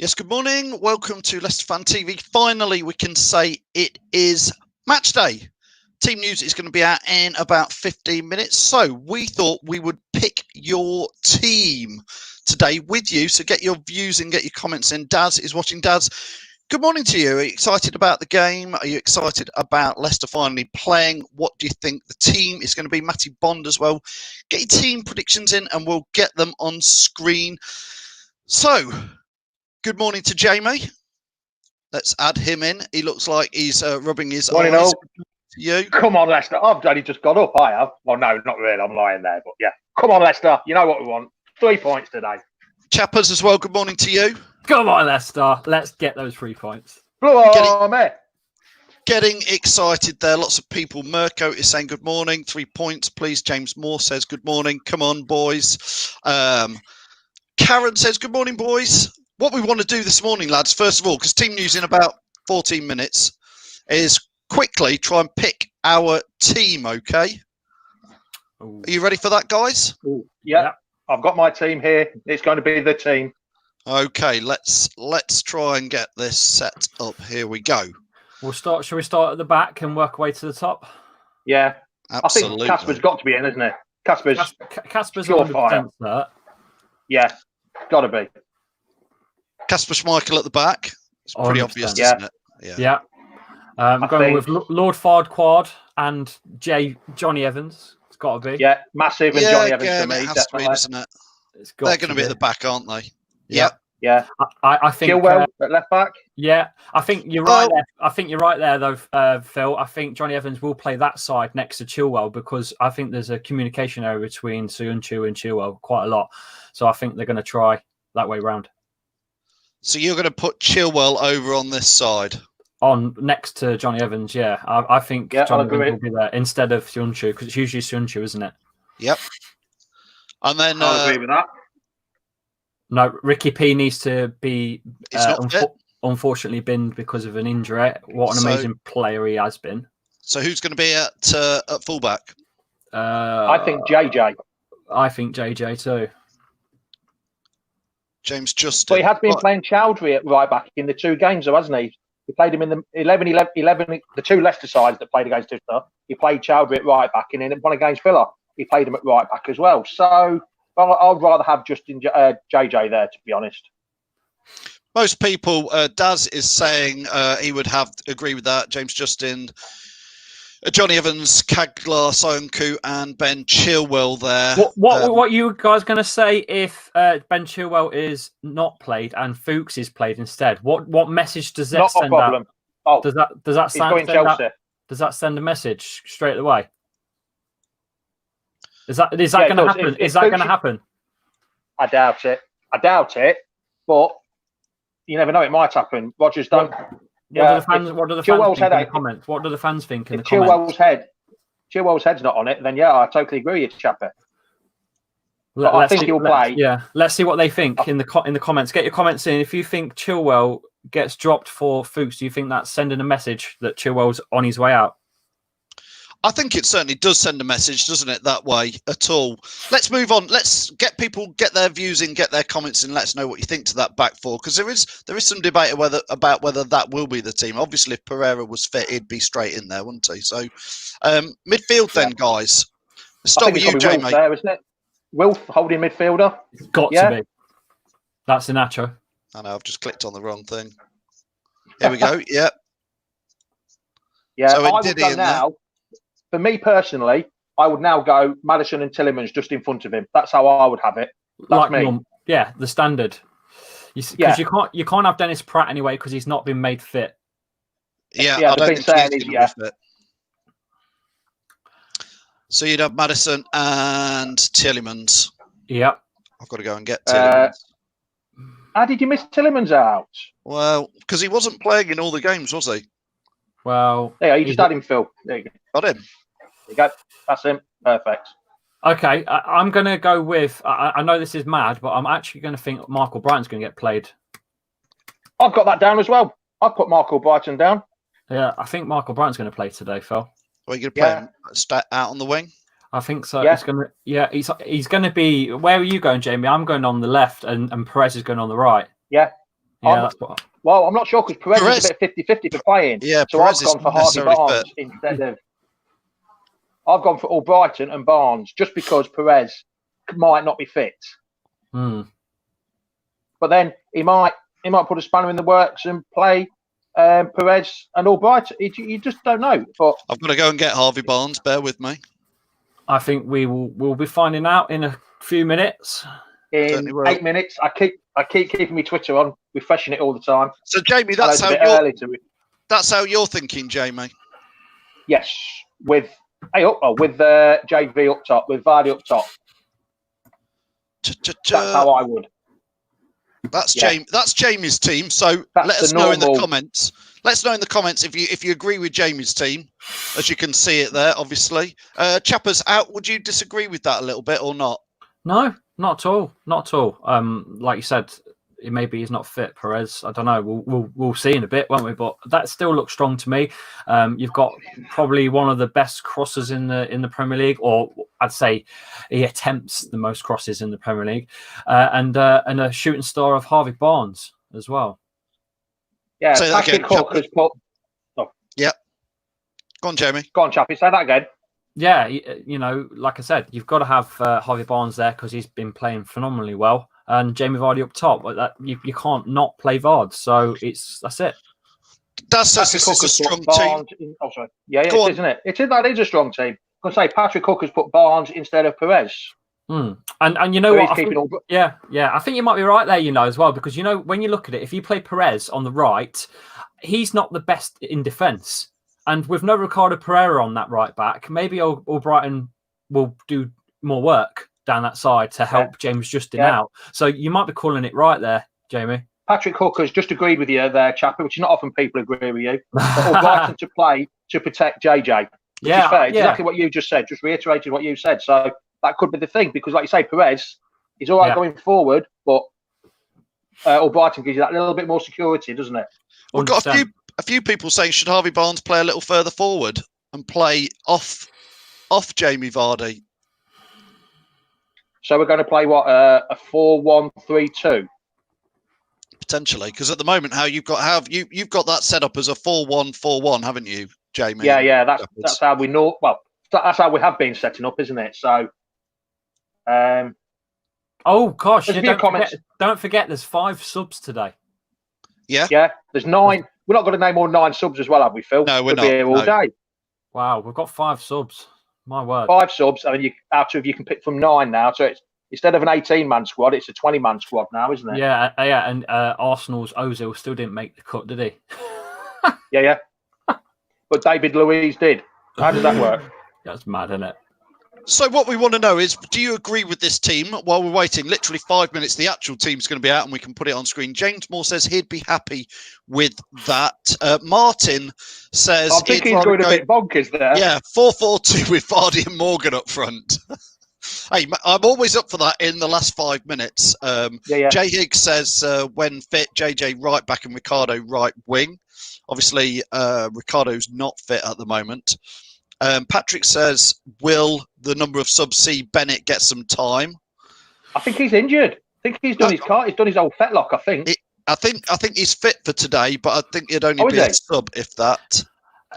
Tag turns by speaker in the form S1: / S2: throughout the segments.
S1: Yes, good morning. Welcome to Leicester Fan TV. Finally, we can say it is match day. Team news is going to be out in about 15 minutes. So we thought we would pick your team today with you. So get your views and get your comments in. Daz is watching. Daz, good morning to you. Are you excited about the game? Are you excited about Leicester finally playing? What do you think the team is going to be? Matty Bond as well. Get your team predictions in and we'll get them on screen. So, good morning to Jamie. Let's add him in. He looks like he's rubbing his eyes.
S2: All.
S1: You.
S2: Come on, Leicester. I've only just got up. I have. Well, no, not really. I'm lying there. But yeah. Come on, Leicester. You know what we want. 3 points today.
S1: Chappers as well. Good morning to you.
S3: Come on, Leicester. Let's get those 3 points.
S2: Blue Army.
S1: Getting excited there. Lots of people. Mirko is saying good morning. 3 points, please. James Moore says good morning. Come on, boys. Karen says good morning, boys. What we want to do this morning, lads, first of all, because team news in about 14 minutes, is quickly try and pick our team, okay? Ooh. Are you ready for that, guys?
S2: Ooh, yeah, I've got my team here. It's going to be the team.
S1: Okay, let's try and get this set up. Here we go.
S3: Shall we start at the back and work our way to the top?
S2: Yeah.
S1: Absolutely.
S2: I think Casper's got to be in, isn't it? Casper's
S3: 100% cert.
S2: Yeah, got to be.
S1: Casper Schmeichel at the back. It's pretty obvious, isn't it?
S3: Yeah. I'm going with Lord Fard Quad and Johnny Evans. It's got to be.
S2: Yeah, massive and Johnny Evans for me.
S1: It has to be, doesn't it? They're going to be at the back, aren't they?
S3: Yep.
S2: Yeah.
S3: I think
S2: Chilwell at left back.
S3: Yeah, I think you're right there. I think you're right there, though, Phil. I think Johnny Evans will play that side next to Chilwell because I think there's a communication area between Söyüncü and Chilwell quite a lot. So I think they're going to try that way round.
S1: So you're going to put Chilwell over on this side?
S3: On next to Johnny Evans, yeah. I think Johnny Evans will be there instead of Söyüncü because it's usually Söyüncü, isn't it?
S1: Yep. And then
S2: I agree with that.
S3: No, Ricky P needs to be
S1: unfortunately
S3: binned because of an injury. What an amazing player he has been.
S1: So who's going to be at fullback?
S2: I think JJ.
S3: I think JJ too.
S1: James Justin.
S2: But he has been playing Chowdhury at right back in the 2 games, though, hasn't he? He played him in the 11, the 2 Leicester sides that played against Leicester. He played Chowdhury at right back, and in one against Villa, he played him at right back as well. So I'd rather have Justin JJ there, to be honest.
S1: Most people, Daz is saying he would agree with that. James Justin, Johnny Evans, Kaglar, Söyüncü, and Ben Chilwell there.
S3: What you guys going to say if Ben Chilwell is not played and Fuchs is played instead? What message does that send out?
S2: Oh,
S3: does that send a message straight away? Is that going to happen? Is that going to happen?
S2: I doubt it. But you never know; it might happen. Rodgers don't.
S3: What do the fans think in the comments? What do the fans think in the comments?
S2: Chilwell's head's not on it, then yeah, I totally agree with you, Chapper. I think he'll play.
S3: Yeah, let's see what they think in the comments. Get your comments in. If you think Chilwell gets dropped for Fuchs, do you think that's sending a message that Chilwell's on his way out?
S1: I think it certainly does send a message, doesn't it, that way at all. Let's move on. Let's get people, get their views in, get their comments in. Let us know what you think to that back four, because there is some debate about whether that will be the team. Obviously, if Pereira was fit, he'd be straight in there, wouldn't he? So, midfield then, guys. Let's start with you, Jamie.
S2: There, isn't it? Wilf holding midfielder.
S3: It's got to be. That's Inacho.
S1: I know, I've just clicked on the wrong thing. Here we go. Yeah.
S2: Yeah, so I would go now. For me personally, I would now go Maddison and Tielemans just in front of him. That's how I would have it. That's me.
S3: Yeah, the standard. Because you can't have Dennis Pratt anyway because he's not been made fit.
S1: Yeah, I don't think he's going to be fit. So you'd have Maddison and Tielemans.
S3: Yep.
S1: I've got to go and get Tielemans.
S2: How did you miss Tielemans out?
S1: Well, because he wasn't playing in all the games, was he?
S3: Well,
S2: yeah, you just had him, Phil. There you go.
S1: Got him.
S2: There you go. That's him. Perfect.
S3: Okay, I'm going to go with. I know this is mad, but I'm actually going to think Michael Brighton's going to get played.
S2: I've got that down as well. I've put Michael Brighton down.
S3: Yeah, I think Michael Brighton's going to play today, Phil.
S1: Are you going to play him out on the wing?
S3: I think so.
S2: Yeah.
S3: He's going to be. Where are you going, Jamie? I'm going on the left, and Perez is going on the right.
S2: Yeah.
S3: Yeah, that's what.
S2: Well, I'm not sure because Perez is a bit 50-50 for playing.
S1: Yeah,
S2: so
S1: Perez
S2: I've gone for Harvey Barnes instead of. I've gone for Albrighton and Barnes just because Perez might not be fit. But then he might put a spanner in the works and play Perez and Albrighton. You just don't know. But
S1: I've got to go and get Harvey Barnes. Bear with me.
S3: I think we'll be finding out in a few minutes.
S2: In 8 minutes, I keep keeping my Twitter on, refreshing it all the time.
S1: So Jamie, that's how you're thinking, Jamie.
S2: Yes, with JV up top, with Vardy up top. That's how I would.
S1: That's Jamie's team. So let us know in the comments. Let us know in the comments if you agree with Jamie's team, as you can see it there, obviously. Chappers out. Would you disagree with that a little bit or not?
S3: No, not at all. Not at all. Like you said, maybe he's not fit, Perez. I don't know. We'll see in a bit, won't we? But that still looks strong to me. You've got probably one of the best crosses in the Premier League, or I'd say he attempts the most crosses in the Premier League, and a shooting star of Harvey Barnes as well.
S2: Yeah, Patrick Cook has put.
S1: Oh. Yeah. Go on, Jamie.
S2: Go on, Chappie. Say that again.
S3: Yeah, like I said, you've got to have Harvey Barnes there because he's been playing phenomenally well, and Jamie Vardy up top. Like that, you can't not play Vard. So that's it.
S1: That's a strong team.
S2: Sorry. Yeah, it is, isn't it? That is a strong team. I'm going to say Patrick Cook has put Barnes instead of Perez.
S3: And you know what? I think you might be right there. As well, because when you look at it, if you play Perez on the right, he's not the best in defence. And with no Ricardo Pereira on that right back, maybe Albrighton will do more work down that side to help James Justin out. So you might be calling it right there, Jamie.
S2: Patrick Cook has just agreed with you there, Chappie, which is not often people agree with you. But Albrighton to play to protect JJ. Which is fair. Exactly what you just said. Just reiterated what you said. So that could be the thing. Because like you say, Perez is all right going forward, but Albrighton gives you that little bit more security, doesn't it?
S1: We've got a few people saying, should Harvey Barnes play a little further forward and play off Jamie Vardy?
S2: So we're going to play what, a 4-1-3-2? Potentially,
S1: because at the moment, you've got that set up as a 4-1-4-1, haven't you, Jamie?
S2: Yeah. That's how we know. Well, that's how we have been setting up, isn't it? So,
S3: oh gosh, don't forget, there's 5 subs today.
S2: Yeah. There's 9. We're not going to name all 9 subs as well, have we, Phil?
S1: No, we're not.
S2: Be here all day.
S3: Wow, we've got 5 subs. My word.
S2: 5 subs. I mean, out of you can pick from 9 now. So it's instead of an 18-man squad, it's a 20-man squad now, isn't it?
S3: Yeah. And Arsenal's Ozil still didn't make the cut, did he?
S2: Yeah. But David Luiz did. How does that work?
S3: That's mad, isn't it?
S1: So what we want to know is, do you agree with this team? While we're waiting, literally 5 minutes, the actual team's going to be out and we can put it on screen. James Moore says he'd be happy with that. Martin says...
S2: I think he's going a bit bonkers there.
S1: Yeah, 4-4-2 with Vardy and Morgan up front. Hey, I'm always up for that in the last 5 minutes. Jay Higgs says when fit, JJ right back and Ricardo right wing. Obviously, Ricardo's not fit at the moment. Patrick says, will the number of subs see Bennett get some time?
S2: I think he's injured. I think he's done he's done his old fetlock, I think.
S1: I think he's fit for today, but I think it'd only be a sub if that.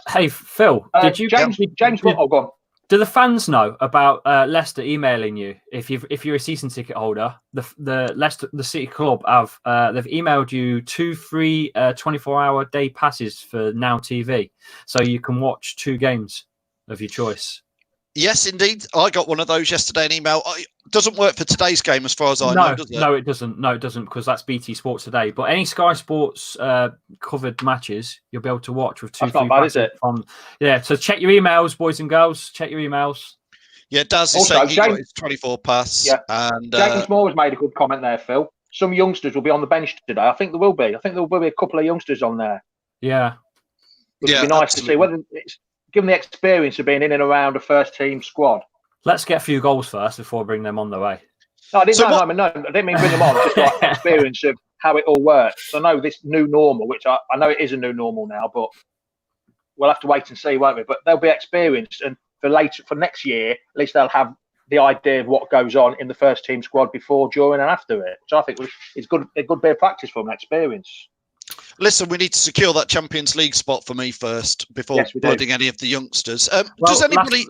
S3: Hey, Phil, did you...
S2: James, go on.
S3: Do the fans know about Leicester emailing you if you're a season ticket holder? The Leicester City Club they've emailed you 2 free 24-hour day passes for Now TV, so you can watch 2 games of your choice.
S1: Yes, indeed. I got one of those yesterday. An email. It doesn't work for today's game, as far as I know, does it? No,
S3: it doesn't. No, it doesn't, because that's BT Sports today. But any Sky Sports covered matches, you'll be able to watch with 2 free
S2: passes. That's not bad, is
S3: it? So check your emails, boys and girls. Check your emails.
S1: Yeah, Daz is saying he got his 24 pass.
S2: Yeah.
S1: And
S2: James Moore has made a good comment there, Phil. Some youngsters will be on the bench today. I think there will be. I think there will be a couple of youngsters on there.
S3: Yeah.
S2: It would be nice to see whether it's given the experience of being in and around a first team squad.
S3: Let's get a few goals first before bring them on the way.
S2: No, I didn't mean bring them on. Just like experience of how it all works. I know this new normal, which I know it is a new normal now, but we'll have to wait and see, won't we? But they'll be experienced, and for next year, at least they'll have the idea of what goes on in the first team squad before, during, and after it. So I think it's a good bit of practice from experience.
S1: Listen, we need to secure that Champions League spot for me first before blooding any of the youngsters. Does anybody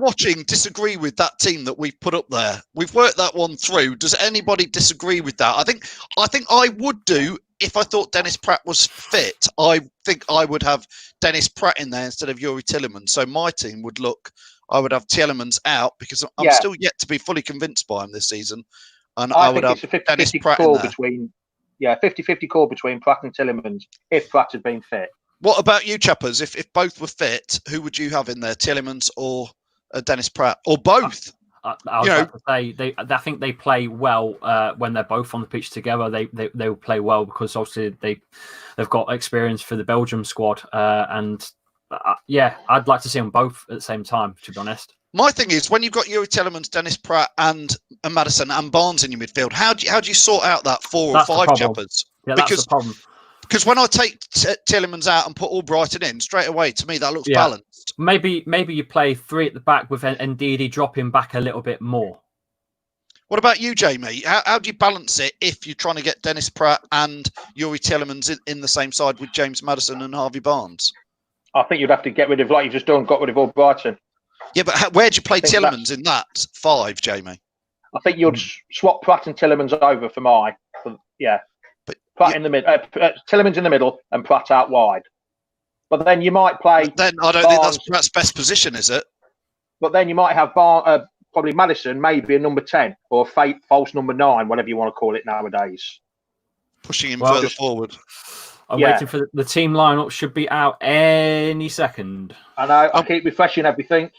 S1: watching disagree with that team that we've put up there? We've worked that one through. Does anybody disagree with that? I think I would do if I thought Dennis Pratt was fit. I think I would have Dennis Pratt in there instead of Yuri Tielemans. So my team would look. I would have Tielemans out because I'm still yet to be fully convinced by him this season, and I would have Dennis Pratt in there.
S2: 50-50 call between Pratt and Tielemans if Pratt had been fit.
S1: What about you, chappers? If both were fit, who would you have in there, Tielemans or Dennis Pratt, or both?
S3: I was about to say I think they play well when they're both on the pitch together. They will play well because obviously they've got experience for the Belgium squad, and I'd like to see them both at the same time. To be honest.
S1: My thing is, when you've got Yuri Tielemans, Dennis Pratt, and Maddison and Barnes in your midfield, how do you sort out that 4 or 5 chappers?
S3: Yeah, that's the problem.
S1: Because when I take Tielemans out and put Albrighton in, straight away, to me, that looks balanced.
S3: Maybe you play 3 at the back with Ndidi dropping back a little bit more.
S1: What about you, Jamie? How do you balance it if you're trying to get Dennis Pratt and Yuri Tielemans in the same side with James Maddison and Harvey Barnes?
S2: I think you'd have to get rid of, like you've just done, got rid of Albrighton.
S1: Yeah, but where do you play Tielemans in that 5, Jamie?
S2: I think you'd swap Pratt and Tielemans over for But Pratt in the middle, Tielemans in the middle, and Pratt out wide. But then you might play.
S1: But then I don't think that's Pratt's best position, is it?
S2: But then you might have probably Maddison, maybe a number 10 or a false number 9, whatever you want to call it nowadays.
S1: Pushing him further forward.
S3: I'm waiting for the team lineup. Should be out any second.
S2: I know. I keep refreshing everything.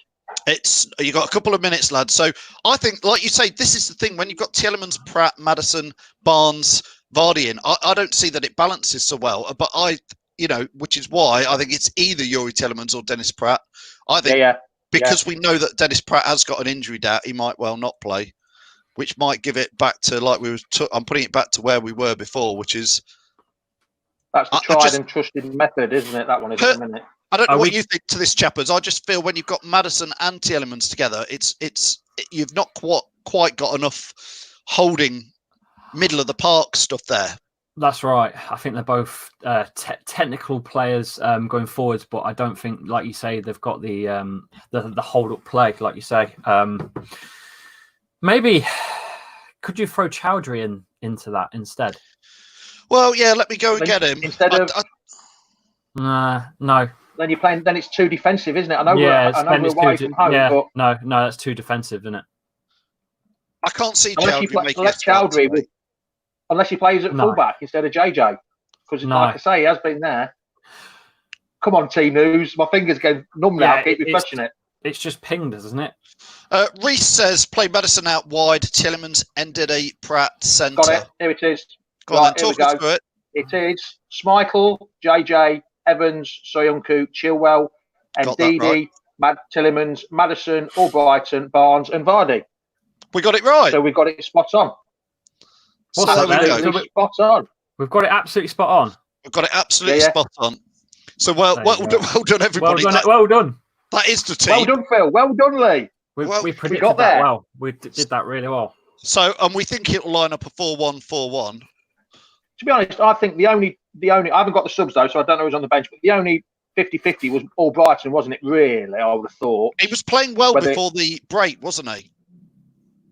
S1: You got a couple of minutes, lads. So I think, like you say, this is the thing. When you've got Tielemans, Pratt, Maddison, Barnes, Vardy in, I don't see that it balances so well. But which is why I think it's either Yuri Tielemans or Dennis Pratt. I think because we know that Dennis Pratt has got an injury doubt, he might well not play, which might give it back to I'm putting it back to where we were before, which is.
S2: That's the tried and trusted method, isn't it? That one is at the minute.
S1: I don't know what you think to this, chappers. I just feel when you've got Maddison and Tielemans together, you've not quite got enough holding middle of the park stuff there.
S3: That's right. I think they're both technical players going forwards, but I don't think, like you say, they've got the hold up play, like you say. Maybe could you throw Chowdhury into that instead?
S1: Well, yeah. Let me go and get him
S2: instead of.
S3: No.
S2: Then you're playing. Then it's too defensive, isn't it? I know we're away from home.
S3: Yeah,
S2: but
S3: no, that's too defensive, isn't it?
S1: I can't see Chowdhury making
S2: Chowdhury unless he plays at fullback instead of JJ, because like I say, he has been there. Come on, Team News. My fingers go numb now. Keep refreshing it.
S3: It's just pinged us, isn't it?
S1: Reese says play Maddison out wide. Tielemans, Ndidi, Pratt, centre.
S2: Got it. Here it is.
S1: Go on, then, talk us through it.
S2: It is Schmeichel, JJ, Evans, Soyuncu, Chilwell, Ndidi, Tielemans, Maddison, Albrighton, Barnes, and Vardy.
S1: We got it right.
S2: So we got it spot on.
S3: Spot
S2: on.
S3: We've got it absolutely spot on.
S1: We've got it absolutely spot on. So well done, everybody.
S3: Well done.
S1: That is the team.
S2: Well done, Phil. Well done, Lee.
S3: We predicted that well. We did that really well.
S1: So, and we think it'll line up a 4-1-4-1.
S2: To be honest, I think the only I haven't got the subs though, so I don't know who's on the bench, but the only 50-50 was Albrighton, wasn't it, really? I would have thought.
S1: He was playing well before the break, wasn't he?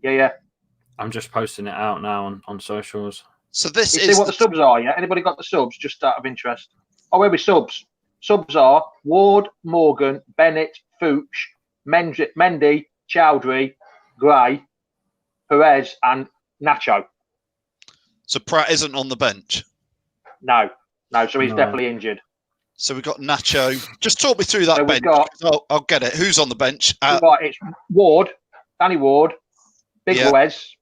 S2: Yeah.
S3: I'm just posting it out now on socials.
S1: So this
S2: you
S1: is
S2: see what the subs are, yeah? Anybody got the subs, just out of interest? Oh, where are we subs? Subs are Ward, Morgan, Bennett, Fuchs, Mendy, Chowdhury, Gray, Perez, and Nacho.
S1: So Pratt isn't on the bench?
S2: No, so he's definitely injured.
S1: So we've got Nacho. Just talk me through that bench. I'll get it. Who's on the bench?
S2: Right, it's Ward, Danny Ward, Big Ruiz,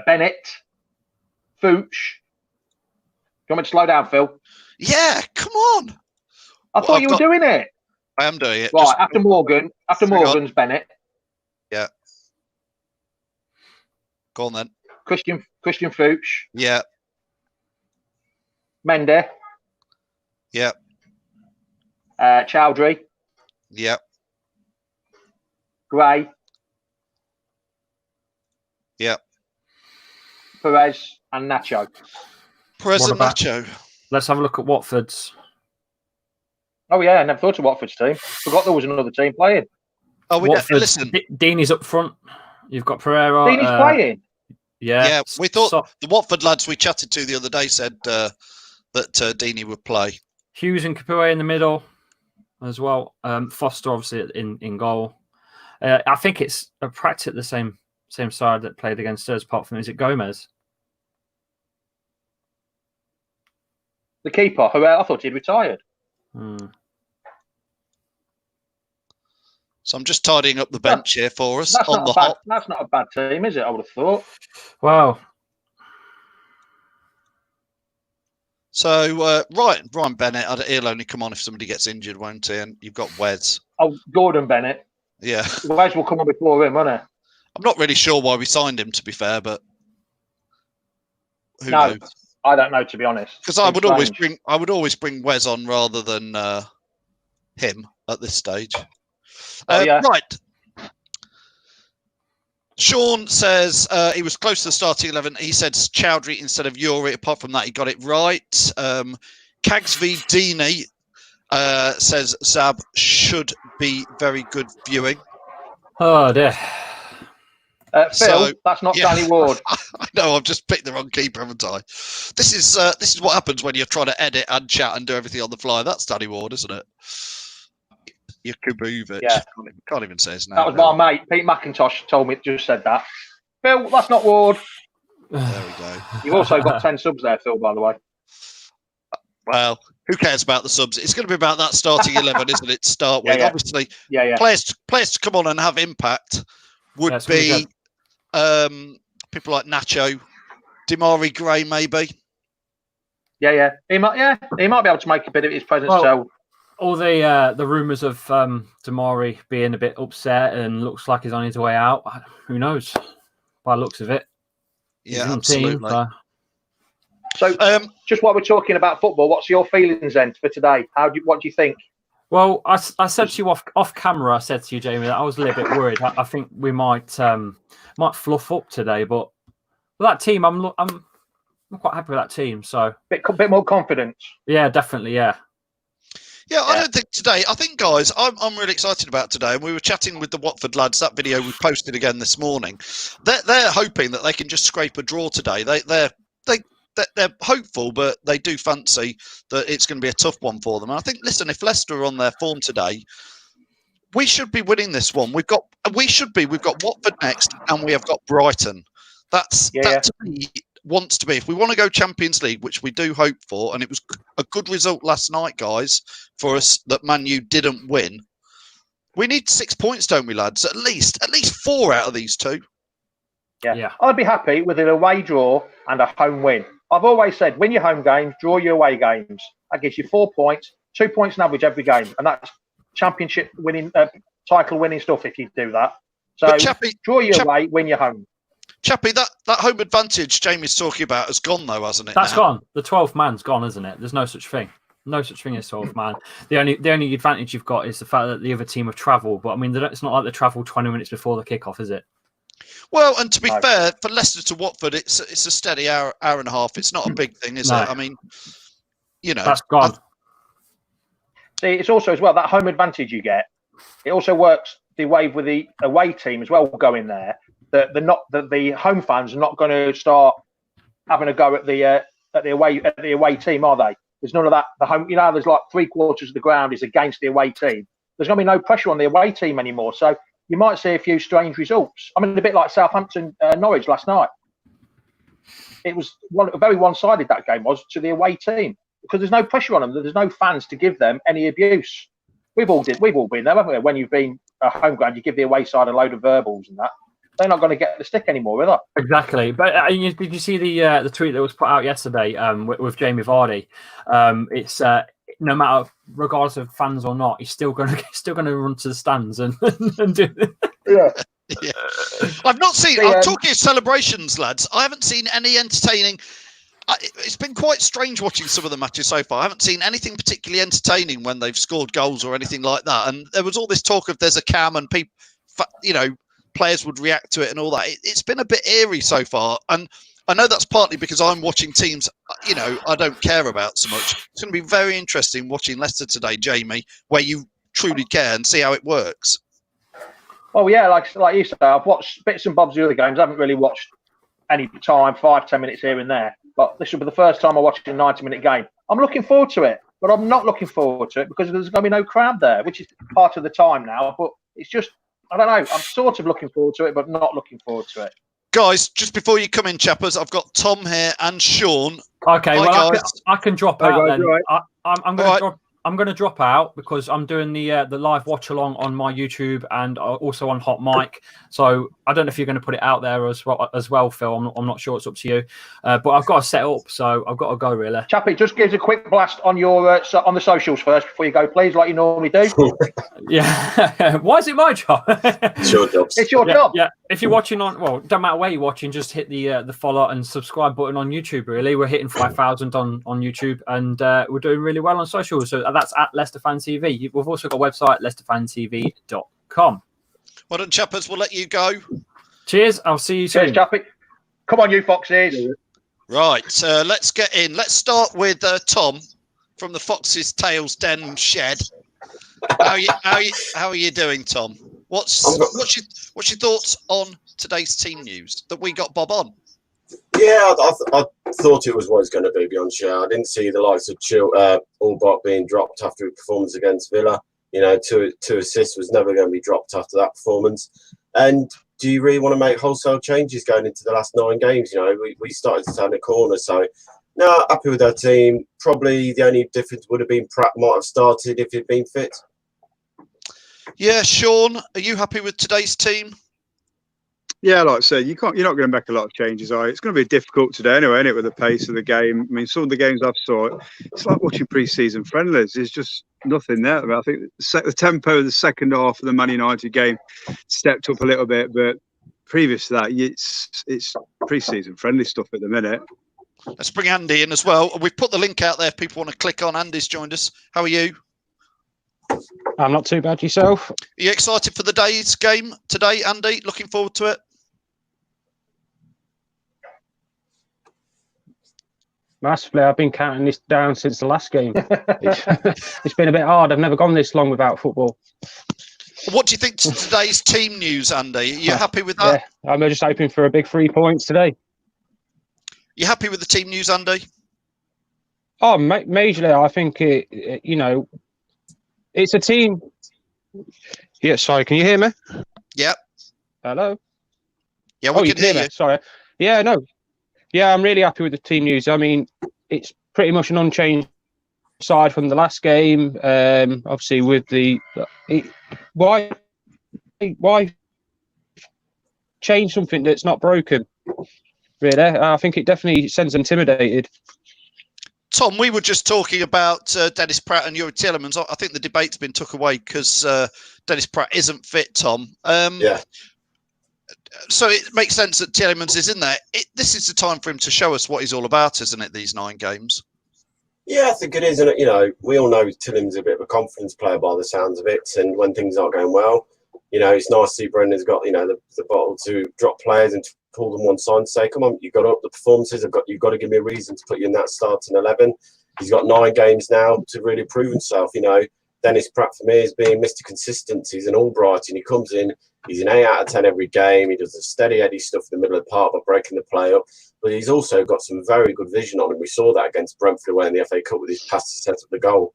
S2: Bennett, Fuchs. Do you want me to slow down, Phil?
S1: Yeah, come on.
S2: I thought you were doing it.
S1: I am doing it.
S2: Right, after Morgan's Bennett.
S1: Yeah. Go on then.
S2: Christian Fuchs.
S1: Yeah.
S2: Mendy.
S1: Yeah.
S2: Chowdhury.
S1: Yeah.
S2: Gray.
S1: Yeah.
S2: Perez and Nacho.
S1: Perez and Nacho.
S3: Let's have a look at Watford's.
S2: Oh yeah, I never thought of Watford's team. Forgot there was another team playing.
S1: Oh, listen.
S3: Deanie's up front. You've got Pereira.
S2: Deanie's playing.
S3: Yeah.
S1: Yeah, we thought the Watford lads we chatted to the other day said that Deanie would play.
S3: Hughes and Capoue in the middle as well. Foster obviously in goal. I think it's practically the same side that played against us. Apart from, is it Gomez?
S2: The keeper, who I thought he'd retired.
S1: So I'm just tidying up the bench here for us.
S2: That's not a bad team, is it? I would have thought.
S3: Wow.
S1: So, Ryan Bennett, he'll only come on if somebody gets injured, won't he? And you've got Wes.
S2: Oh, Gordon Bennett.
S1: Yeah.
S2: Wes will come on before him, won't he?
S1: I'm not really sure why we signed him, to be fair, but who knows?
S2: I don't know, to be honest.
S1: Because I would always bring Wes on rather than him at this stage.
S2: Yeah.
S1: Right. Sean says he was close to the starting 11. He said Chowdhury instead of Yuri. Apart from that, he got it right. Cags v Deeney says Zab should be very good viewing.
S3: Oh dear.
S2: Phil, that's not Danny Ward.
S1: I know, I've just picked the wrong keeper, haven't I? This is what happens when you're trying to edit and chat and do everything on the fly. That's Danny Ward, isn't it? Yakubovic.
S2: Yeah.
S1: Can't even say his name.
S2: That was my mate, Pete McIntosh, told me, just said that. Phil, that's not Ward.
S1: There we go.
S2: You've also got 10 subs there, Phil, by the way.
S1: Well, who cares about the subs? It's going to be about that starting 11, isn't it, to start with?
S2: Yeah.
S1: Obviously,
S2: yeah.
S1: Players to come on and have impact would be people like Nacho, Demari Gray, maybe.
S2: Yeah. He might be able to make a bit of his presence.
S3: Well, all the rumours of Demari being a bit upset and looks like he's on his way out. Who knows? By the looks of it.
S1: Yeah, absolutely.
S2: So, just while we're talking about football, what's your feelings then for today? What do you think?
S3: Well, I said to you off camera. I said to you, Jamie, that I was a little bit worried. I think we might fluff up today, but with that team, I'm quite happy with that team. So
S2: bit more confidence.
S3: Yeah, definitely. Yeah.
S1: Yeah, I don't think today. I think, guys, I'm really excited about today. And we were chatting with the Watford lads. That video we posted again this morning. They're hoping that they can just scrape a draw today. They're hopeful, but they do fancy that it's going to be a tough one for them. And I think, listen, if Leicester are on their form today, we should be winning this one. We've got Watford next, and we have got Brighton. That to me wants to be. If we want to go Champions League, which we do hope for, and it was a good result last night, guys, for us that Man U didn't win. We need 6 points, don't we, lads? At least 4 out of these 2.
S2: Yeah. I'd be happy with an away draw and a home win. I've always said, win your home games, draw your away games. That gives you 4 points, 2 points on average every game, and that's championship winning, title winning stuff if you do that. So draw your away, win your home.
S3: Chappie,
S1: that home advantage Jamie's talking about has gone though, hasn't it?
S3: That's gone. The 12th man's gone, isn't it? There's no such thing. No such thing as 12th man. The only advantage you've got is the fact that the other team have travelled. But I mean, it's not like they travel 20 minutes before the kickoff, is it?
S1: Well, and to be fair, for Leicester to Watford, it's a steady hour and a half. It's not a big thing, is it? I mean,
S3: that's gone.
S2: See, it's also as well that home advantage you get. It also works the way with the away team as well going there. The home fans are not going to start having a go at the away team, are they? There's none of that. The home, there's like 3/4 of the ground is against the away team. There's going to be no pressure on the away team anymore. So you might see a few strange results. I mean, a bit like Southampton Norwich last night. It was very one-sided, that game was, to the away team because there's no pressure on them. There's no fans to give them any abuse. We've all been there, haven't we? When you've been a home ground, you give the away side a load of verbals and that. They're not going to get the stick anymore, are they?
S3: Exactly. But did you see the tweet that was put out yesterday with Jamie Vardy? It's no matter, regardless of fans or not, he's still going to run to the stands and do.
S2: Yeah.
S1: Yeah. I've not seen. I'm talking celebrations, lads. I haven't seen any entertaining. It's been quite strange watching some of the matches so far. I haven't seen anything particularly entertaining when they've scored goals or anything like that. And there was all this talk of there's a cam and people, players would react to it and all that. It's been a bit eerie so far, and I know that's partly because I'm watching teams, I don't care about so much. It's going to be very interesting watching Leicester today, Jamie, where you truly care and see how it works.
S2: Oh yeah, like you say, I've watched bits and bobs of the other games. I haven't really watched any time, 5-10 minutes here and there. But this will be the first time I watched a 90-minute game. I'm looking forward to it, but I'm not looking forward to it because there's going to be no crowd there, which is part of the time now. But it's just, I don't know. I'm sort of looking forward to it, but not looking forward to it.
S1: Guys, just before you come in, chappers, I've got Tom here and Sean.
S3: Okay,
S1: Hi,
S3: well, I can drop out then.
S2: Right.
S3: I'm going to drop out because I'm doing the live watch along on my YouTube and also on Hot Mic. So I don't know if you're going to put it out there as well, Phil. I'm not sure. It's up to you. But I've got to set up, so I've got to go really.
S2: Chappie, just give us a quick blast on your on the socials first before you go, please, like you normally do.
S3: Yeah. Why is it my job?
S4: It's your job.
S2: It's your job.
S3: Yeah. If you're watching don't matter where you're watching, just hit the follow and subscribe button on YouTube. Really, we're hitting 5,000 on YouTube, and we're doing really well on socials. So that's at Leicester Fan TV. We've also got a website, leicesterfantv.com.
S1: Well done, chappers. We'll let you go.
S3: Cheers. I'll see you soon.
S2: Cheers, Chappie. Come on, you foxes.
S1: Right. Let's get in. Let's start with Tom from the Fox's Tails Den shed. How are you doing, Tom? What's your thoughts on today's team news that we got Bob on?
S4: Yeah, I thought it was what it's going to be, beyond share. I didn't see the likes of Albot being dropped after a performance against Villa. Two assists was never going to be dropped after that performance. And do you really want to make wholesale changes going into the last 9 games? We started to turn a corner. So, no, happy with our team. Probably the only difference would have been Pratt might have started if he'd been fit.
S1: Yeah, Sean, are you happy with today's team?
S5: Yeah, like I said, you're not going to make a lot of changes, are you? It's going to be difficult today anyway, isn't it, with the pace of the game. I mean, some of the games I've saw, it's like watching pre-season friendlies. There's just nothing there. I think the tempo of the second half of the Man United game stepped up a little bit, but previous to that, it's pre-season friendly stuff at the minute.
S1: Let's bring Andy in as well. We've put the link out there if people want to click on. Andy's joined us. How are you?
S6: I'm not too bad. Yourself?
S1: Are you excited for the day's game today, Andy? Looking forward to it?
S6: Massively. I've been counting this down since the last game. It's been a bit hard. I've never gone this long without football.
S1: What do you think to today's team news, Andy? Are you happy with that?
S6: Yeah, I'm just hoping for a big 3 points today.
S1: You happy with the team news, Andy?
S6: Oh, majorly. I think it's a team. Yeah, sorry. Can you hear me?
S1: Yep.
S6: Hello.
S1: Yeah, we can hear you.
S6: Sorry. Yeah, no. Yeah, I'm really happy with the team news. I mean, it's pretty much an unchanged side from the last game. Obviously, with why change something that's not broken? Really, I think it definitely sends them intimidated.
S1: Tom, we were just talking about Dennis Pratt and Yuri Tielemans. I think the debate's been took away because Dennis Pratt isn't fit, Tom.
S4: Yeah.
S1: So it makes sense that Tielemans is in there. This is the time for him to show us what he's all about, isn't it, these 9 games?
S4: Yeah, I think it is. And, we all know Tielemans is a bit of a confidence player by the sounds of it. And when things aren't going well, it's nice to see Brendan's got, the bottle to drop players and to pull them one side and say, come on, you've got to up the performances. You've got to give me a reason to put you in that starting 11. He's got 9 games now to really prove himself. Dennis Pratt for me is being Mr. Consistency. He's an Albright and he comes in, he's an 8 out of 10 every game. He does the steady Eddie stuff in the middle of the park by breaking the play up. But he's also got some very good vision on him. We saw that against Brentford away in the FA Cup with his pass to set up the goal.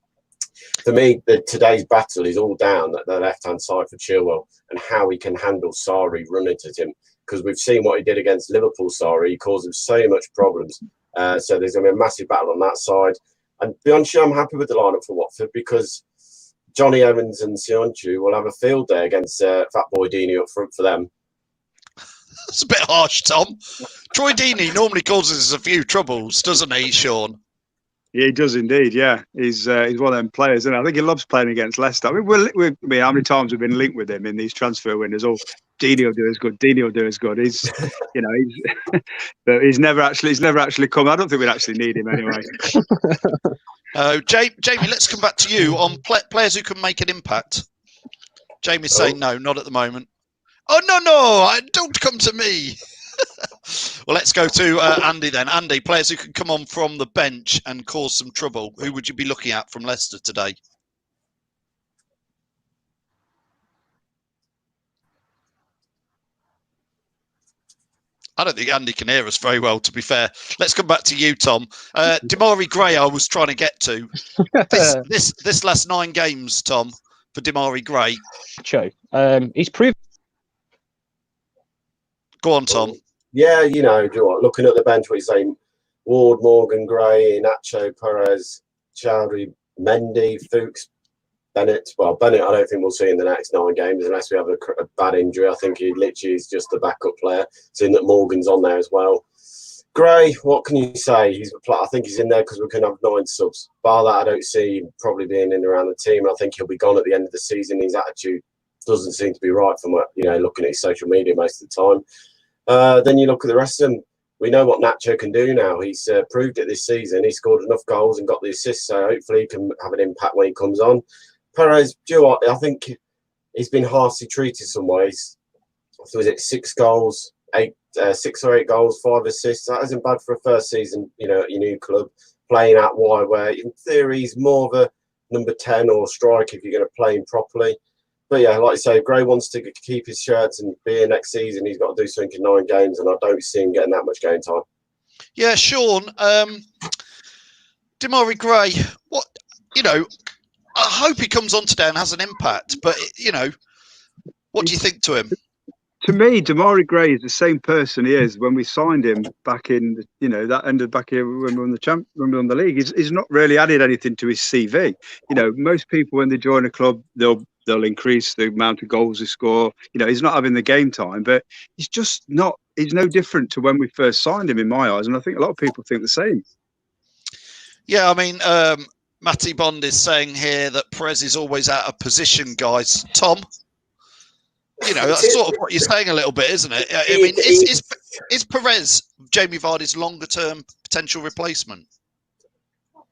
S4: For me, today's battle is all down at the left-hand side for Chilwell and how he can handle Sarri running at him. Because we've seen what he did against Liverpool, Sarri. He caused him so much problems. So there's going to be a massive battle on that side. And beyond sure, I'm happy with the lineup for Watford because Johnny Evans and Sionchu will have a field day against Fat Boy Deeney up front for them.
S1: That's a bit harsh, Tom. Troy Deeney normally causes us a few troubles, doesn't he, Sean?
S5: Yeah, he does indeed. Yeah, he's one of them players, and I think he loves playing against Leicester. I mean, how many times we've been linked with him in these transfer windows? Oh, Deeney will do as good. Deeney will do as good. He's, but he's never actually come. I don't think we'd actually need him anyway.
S1: Jamie, let's come back to you on players who can make an impact. Jamie's saying no, not at the moment. Oh, no, don't come to me. Well, let's go to Andy then. Andy, players who can come on from the bench and cause some trouble. Who would you be looking at from Leicester today? I don't think Andy can hear us very well, to be fair. Let's come back to you, Tom. Demarai Gray, I was trying to get to. This last 9 games, Tom, for Demarai Gray.
S6: He's proven.
S1: Go on, Tom.
S4: Yeah, looking at the bench, what you're saying, Ward, Morgan, Gray, Nacho, Perez, Chowdhury, Mendy, Fuchs, Bennett. Well, Bennett, I don't think we'll see in the next 9 games unless we have a bad injury. I think he literally is just a backup player. Seeing that Morgan's on there as well. Gray, what can you say? I think he's in there because we can have 9 subs. Bar that, I don't see him probably being in and around the team. I think he'll be gone at the end of the season. His attitude doesn't seem to be right from what, looking at his social media most of the time. Then you look at the rest of them. We know what Nacho can do now. He's proved it this season. He scored enough goals and got the assists, so hopefully he can have an impact when he comes on. Perez, I think he's been harshly treated some ways. So was it 6 goals, 6 or 8 goals, 5 assists? That isn't bad for a first season, at your new club, playing out wide, where in theory he's more of a number 10 or strike if you're going to play him properly. But yeah, like you say, if Gray wants to keep his shirts and be here next season, he's got to do something in 9 games, and I don't see him getting that much game time.
S1: Yeah, Sean, Demarai Gray, I hope he comes on today and has an impact, but, what do you think to him?
S5: To me, Demarai Gray is the same person he is when we signed him back in, that ended back here when we won the league. He's not really added anything to his CV. Most people, when they join a club, they'll increase the amount of goals they score. He's not having the game time, but he's just not. He's no different to when we first signed him, in my eyes, and I think a lot of people think the same.
S1: Yeah, I mean, Matty Bond is saying here that Perez is always out of position, guys. Tom, that's sort of what you're saying a little bit, isn't it? I mean, is Perez Jamie Vardy's longer-term potential replacement?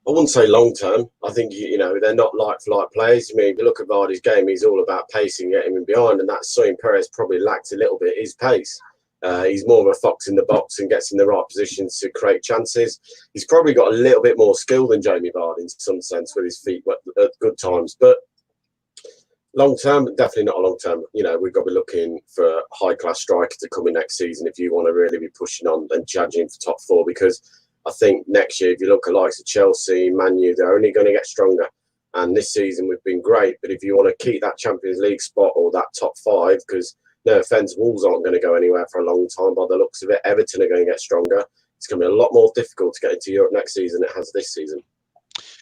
S4: I wouldn't say long-term. I think, they're not like-for-like players. I mean, if you look at Vardy's game, he's all about pacing, getting him in behind, and that's something Perez probably lacked a little bit, his pace. He's more of a fox in the box and gets in the right positions to create chances. He's probably got a little bit more skill than Jamie Vardy in some sense with his feet at good times. But long-term, definitely not a long-term. We've got to be looking for a high-class striker to come in next season if you want to really be pushing on and judging for top 4, because I think next year, if you look at likes of Chelsea, Man U, they're only going to get stronger. And this season we've been great. But if you want to keep that Champions League spot or that top 5, because no offence, Wolves aren't going to go anywhere for a long time by the looks of it. Everton are going to get stronger. It's going to be a lot more difficult to get into Europe next season than it has this season.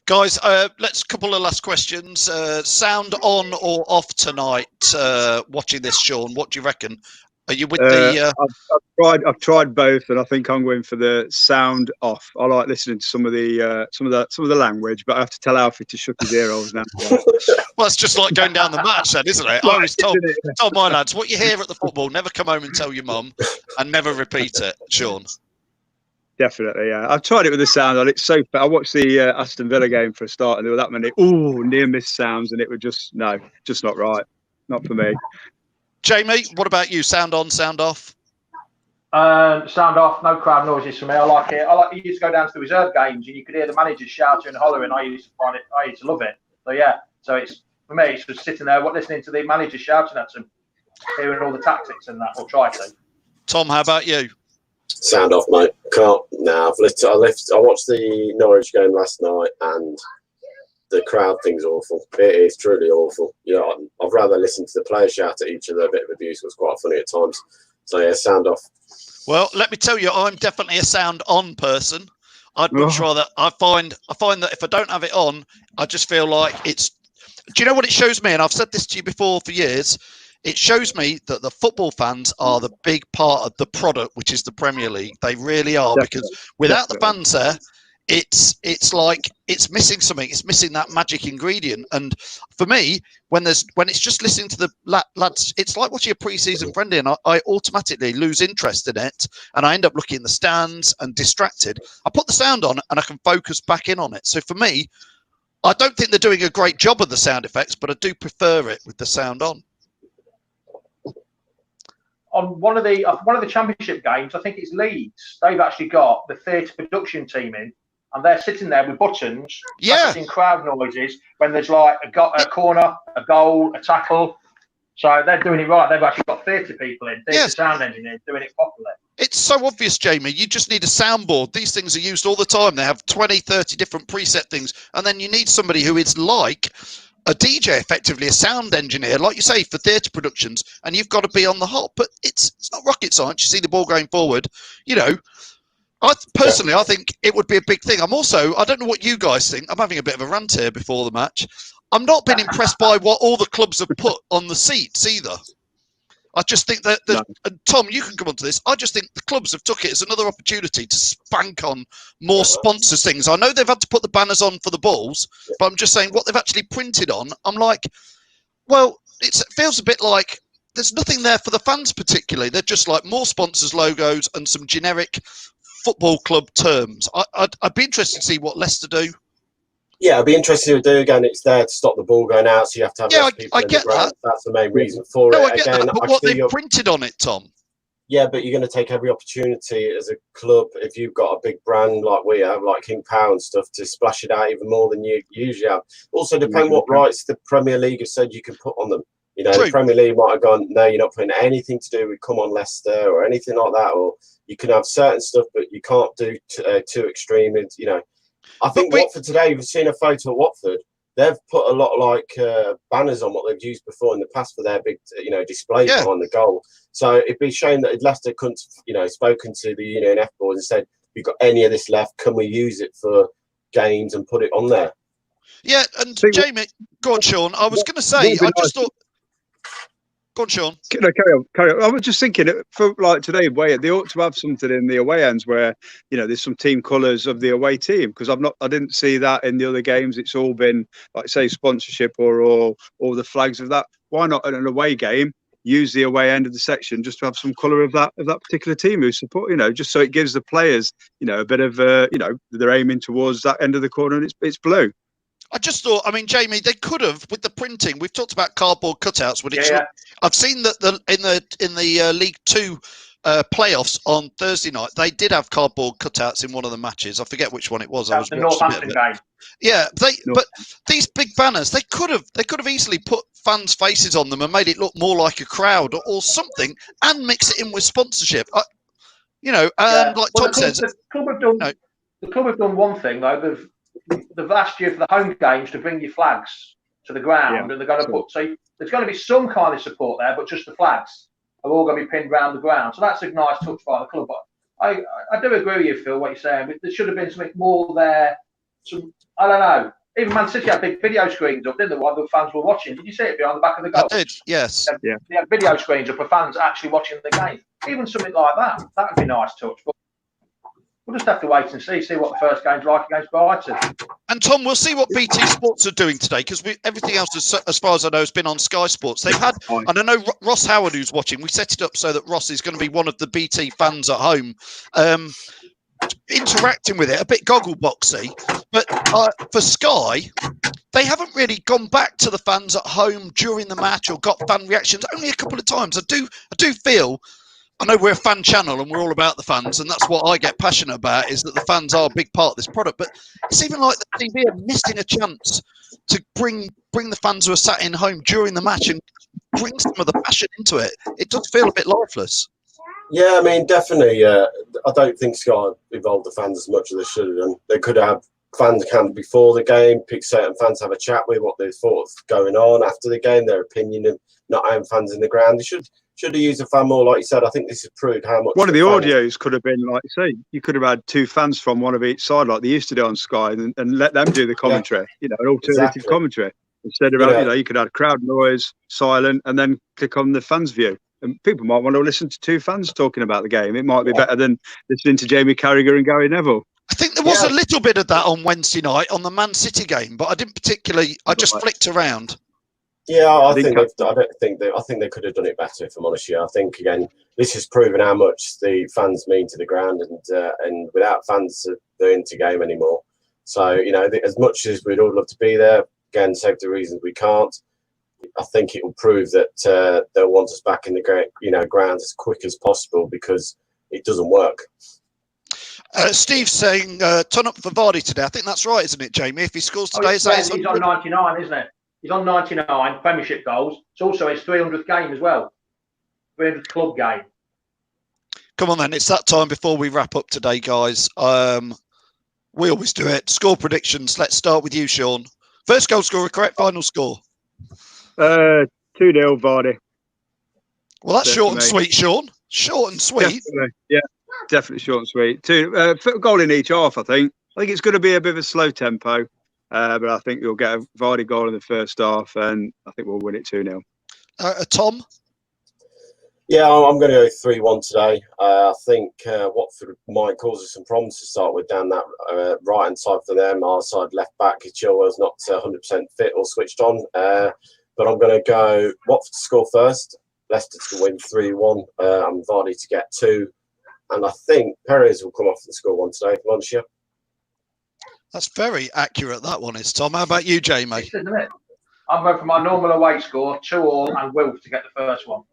S1: Guys, let's couple of last questions. Sound on or off tonight? Watching this, Sean, what do you reckon? Are you with the?
S5: I've tried both, and I think I'm going for the sound off. I like listening to some of the language, but I have to tell Alfie to shut his ear holes now.
S1: Well, it's just like going down the match, then, isn't it? I always told my lads, what you hear at the football, never come home and tell your mum, and never repeat it, Sean.
S5: Definitely, yeah. I've tried it with the sound on. It's so. I watched the Aston Villa game for a start, and there were that many near miss sounds, and it was just not right, not for me.
S1: Jamie, what about you? Sound on, sound off?
S2: Sound off, no crowd noises for me. I like it. You used to go down to the reserve games and you could hear the managers shouting and hollering. I used to love it. So yeah, it's for me, it's just sitting there listening to the managers shouting at them, hearing all the tactics and that, or try to.
S1: Tom, how about you?
S4: Sound off, mate. Can't. I watched the Norwich game last night and the crowd thing's awful. It is truly awful. I'd rather listen to the players shout at each other. A bit of abuse was quite funny at times. So yeah, sound off. Well,
S1: let me tell you, I'm definitely a sound on person. I'd much rather. I find that if I don't have it on, I just feel like it's. Do you know what it shows me? And I've said this to you before for years. It shows me that the football fans are the big part of the product, which is the Premier League. They really are, because without the fans there, it's like it's missing something. It's missing that magic ingredient. And for me, when it's just listening to the lads, it's like watching a pre-season friendly, and I automatically lose interest in it, and I end up looking in the stands and distracted. I put the sound on, and I can focus back in on it. So for me, I don't think they're doing a great job of the sound effects, but I do prefer it with the sound on.
S2: on one of the championship games, I think it's Leeds. They've actually got the theatre production team in, and they're sitting there with buttons, practicing crowd noises when there's like a corner, a goal, a tackle. So they're doing it right. They've actually got theatre people in, theatre sound engineers doing it properly.
S1: It's so obvious, Jamie. You just need a soundboard. These things are used all the time. They have 20, 30 different preset things. And then you need somebody who is like a DJ, effectively, a sound engineer, like you say, for theatre productions. And you've got to be on the hop. But it's not rocket science. You see the ball going forward. You know, I think it would be a big thing. I don't know what you guys think. I'm having a bit of a rant here before the match. I'm not been impressed by what all the clubs have put on the seats either. I just think that, and Tom, you can come on to this. I just think the clubs have took it as another opportunity to spank on more sponsors things. I know they've had to put the banners on for the balls, but I'm just saying what they've actually printed on. I'm like, well, it feels a bit like there's nothing there for the fans particularly. They're just like more sponsors' logos and some generic football club terms. I'd be interested to see what Leicester do.
S4: Yeah, it'd be interesting to do. Again, it's there to stop the ball going out, so you have to have less people
S1: I
S4: in
S1: get
S4: the ground.
S1: that.
S4: That's the main reason for it.
S1: I get that, but what they've printed on it, Tom.
S4: Yeah, but you're going to take every opportunity as a club, if you've got a big brand like we have, like King Power and stuff, to splash it out even more than you usually have. Also, depending what rights the Premier League have said you can put on them. You know, the Premier League might have gone, no, you're not putting anything to do with Come On Leicester or anything like that, or you can have certain stuff, but you can't do too extreme. You know, I think Watford today, we've seen a photo of Watford. They've put a lot of like banners on what they've used before in the past for their big, displays behind the goal. So it'd be a shame that Leicester couldn't, spoken to the Union F board and said, "We've got any of this left? Can we use it for games and put it on there?"
S1: Yeah, and Jamie, go on, Sean. I was going to say, I just thought. Go on, Sean.
S5: No, carry on. I was just thinking, for like today, they ought to have something in the away ends where there's some team colours of the away team, because I didn't see that in the other games. It's all been like say sponsorship or the flags of that. Why not in an away game use the away end of the section just to have some colour of that particular team who support? Just so it gives the players a bit of they're aiming towards that end of the corner and it's blue.
S1: I just thought, Jamie, they could have with the printing. We've talked about cardboard cutouts. I've seen that in the League Two playoffs on Thursday night, they did have cardboard cutouts in one of the matches. I forget which one it was. I was
S2: the Northampton game.
S1: Yeah, but these big banners, they could have easily put fans' faces on them and made it look more like a crowd or something, and mix it in with sponsorship. Like Tom says,
S2: the club have done one thing though. They've asked you for the home games to bring your flags to the ground, and they're going to put. So there's going to be some kind of support there, but just the flags are all going to be pinned around the ground. So that's a nice touch by the club. But I do agree with you, Phil, what you're saying. There should have been something more there. I don't know. Even Man City had big video screens up, didn't they? While the fans were watching. Did you see it behind the back of the goal?
S1: I did. Yes.
S2: They had video screens up for fans actually watching the game. Even something like that. That would be a nice touch. But we'll just have to wait and see what the first game's like against Brighton.
S1: And Tom, we'll see what BT Sports are doing today, because everything else, as far as I know, has been on Sky Sports. They've had, and I know Ross Howard, who's watching, we set it up so that Ross is going to be one of the BT fans at home, interacting with it, a bit goggleboxy. But for Sky, they haven't really gone back to the fans at home during the match or got fan reactions. Only a couple of times. I do feel. I know we're a fan channel and we're all about the fans, and that's what I get passionate about, is that the fans are a big part of this product. But it's even like the TV are missing a chance to bring the fans who are sat in home during the match and bring some of the passion into it. It does feel a bit lifeless.
S4: Yeah, definitely. I don't think Sky involved the fans as much as they should have done. They could have fans camp before the game, pick certain fans, have a chat with what they thought was going on after the game, their opinion of not having fans in the ground. They should have used a fan more, like you said. I think this has proved how much.
S5: One of the audios could have been, like you say, you could have had two fans from one of each side, like they used to do on Sky, and let them do the commentary. An alternative commentary instead of you could have crowd noise, silent, and then click on the fans' view. And people might want to listen to two fans talking about the game. It might be better than listening to Jamie Carragher and Gary Neville.
S1: I think there was a little bit of that on Wednesday night on the Man City game, but I didn't particularly. I just flicked around.
S4: Yeah, I think they could have done it better. If I'm honest, I think again this has proven how much the fans mean to the ground, and without fans, they're into game anymore. So as much as we'd all love to be there, again, save the reasons we can't. I think it will prove that they'll want us back in the ground as quick as possible because it doesn't work.
S1: Steve's saying turn up for Vardy today. I think that's right, isn't it, Jamie? If he scores today,
S2: he's on 99, isn't it? He's on 99 Premiership goals. It's also his 300th game as well. 300th club game.
S1: Come on then, it's that time before we wrap up today, guys. We always do it. Score predictions. Let's start with you, Sean. First goal scorer, correct final score.
S5: 2-0 Vardy.
S1: Well, that's
S5: Definitely.
S1: short and sweet, Sean. Short and sweet.
S5: Definitely. Yeah, definitely short and sweet. Goal in each half, I think. I think it's going to be a bit of a slow tempo, but I think you'll get a Vardy goal in the first half, and I think we'll win it 2-0.
S1: Tom?
S4: Yeah, I'm going to go 3-1 today. I think Watford might cause us some problems to start with down that right-hand side for them. Our side left-back, Chilwell's not 100% fit or switched on. But I'm going to go Watford to score first, Leicester to win 3-1, and Vardy to get 2. And I think Perez will come off and score 1 today for Lancashire.
S1: That's very accurate, that one is, Tom. How about you, Jamie?
S2: Isn't it? I'm going for my normal away score, 2-2, and Wilf to get the first one.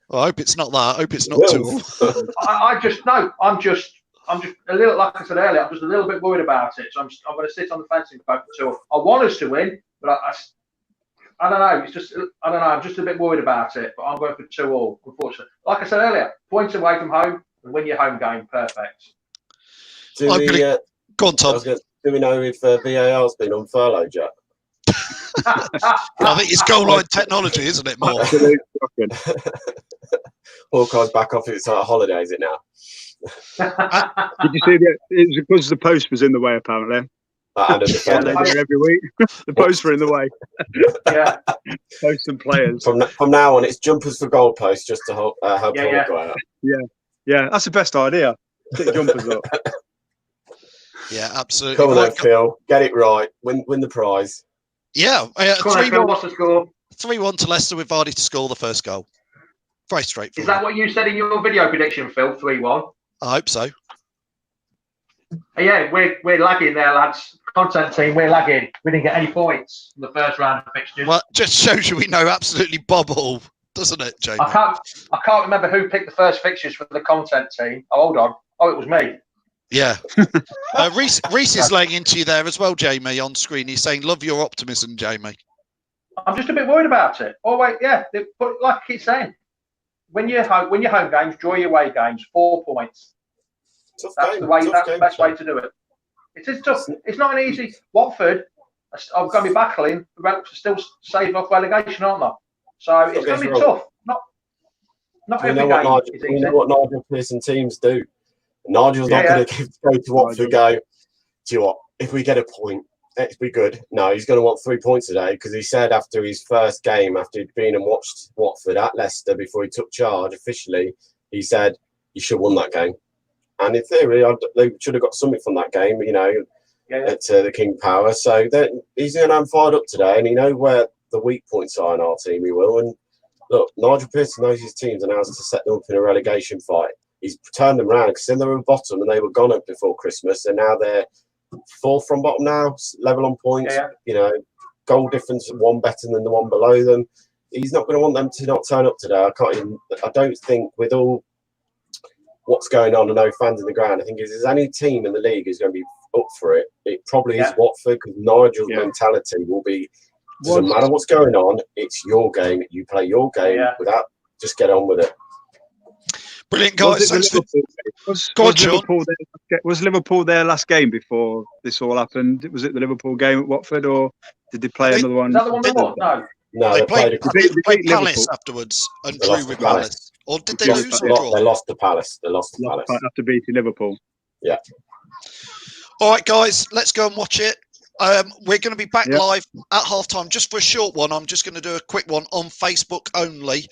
S1: Well, I hope it's not that. I hope it's not 2-2.
S2: I'm just a little, like I said earlier, I'm just a little bit worried about it. So I'm going to sit on the fence and go for 2-2. I want us to win, but I don't know. It's just, I don't know. I'm just a bit worried about it, but I'm going for 2-2, unfortunately. Like I said earlier, points away from home and win your home game. Perfect.
S4: Go
S1: on, Tom.
S4: Do we know if VAR's been unfurloughed yet?
S1: I think it's goal line technology, isn't it, more?
S4: Hawkeye's back off its holiday, is it now?
S5: Did you see that? It was because the post was in the way, apparently. Every week, the posts were in the way.
S2: Yeah,
S5: Posts and players.
S4: From now on, it's jumpers for goalposts just to help Hawkeye out.
S5: Yeah, that's the best idea. Stick jumpers up.
S1: Yeah, absolutely.
S4: Come on, then, Phil. Get it right. Win the prize.
S1: Yeah.
S2: 3-1. What's the score?
S1: 3-1 to Leicester with Vardy to score the first goal. Very straightforward.
S2: Is that what you said in your video prediction, Phil? 3-1.
S1: I hope so.
S2: Yeah, we're lagging there, lads. Content team, we're lagging. We didn't get any points in the first round of fixtures.
S1: Well, just shows you we know absolutely bob all, doesn't it, Jamie?
S2: I can't remember who picked the first fixtures for the content team. Oh, hold on. Oh, it was me.
S1: Yeah. Reese is laying into you there as well, Jamie, on screen. He's saying, love your optimism, Jamie.
S2: I'm just a bit worried about it. Oh, wait, yeah. But like I keep saying, when you're home games, draw your away games, 4 points. That's the best way to do it. It is tough. It's not an easy. Watford are going to be battling to still save off relegation, aren't they? So it's going to be tough. Not every game is easy.
S4: You know what Nigel Pearson teams do. Nigel's not going to go to Watford and go, do you know what? If we get a point, it'd be good. No, he's going to want 3 points today because he said after his first game, after he'd been and watched Watford at Leicester before he took charge officially, he said, you should have won that game. And in theory, they should have got something from that game, at the King Power. So he's going to have fired up today, and he knows where the weak points are in our team. He will. And look, Nigel Pearson knows his teams and how to set them up in a relegation fight. He's turned them around because then they were bottom and they were gone up before Christmas, and now they're 4th from bottom now, level on points.
S2: Yeah.
S4: Goal difference 1 better than the one below them. He's not going to want them to not turn up today. I don't think with all what's going on and no fans in the ground, I think if there's any team in the league who's going to be up for it, it probably is Watford, because Nigel's mentality will be, doesn't matter what's going on, it's your game, you play your game without, just get on with it.
S1: Brilliant, guys.
S5: Was Liverpool their last game before this all happened? Was it the Liverpool game at Watford, or did they play another one?
S2: Is that the one they won?
S4: No,
S1: they played
S5: Palace
S1: afterwards and drew with Palace. Or did they lose or draw?
S4: They lost to Palace.
S5: After beating Liverpool.
S4: Yeah.
S1: All right, guys, let's go and watch it. We're going to be back live at halftime just for a short one. I'm just going to do a quick one on Facebook only.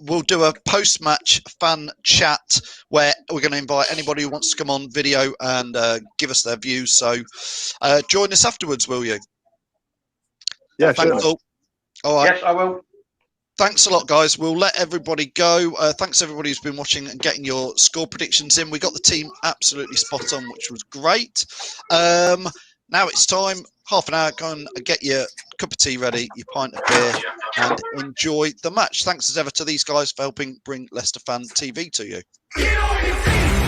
S1: We'll do a post-match fan chat where we're going to invite anybody who wants to come on video and give us their views. So join us afterwards, will you?
S5: Yeah,
S1: thanks
S5: sure.
S1: All right.
S2: Yes, I will.
S1: Thanks a lot, guys. We'll let everybody go. Thanks, everybody who's been watching and getting your score predictions in. We got the team absolutely spot on, which was great. Now it's time, half an hour, go and get your cup of tea ready, your pint of beer, and enjoy the match. Thanks as ever to these guys for helping bring Leicester Fan TV to you.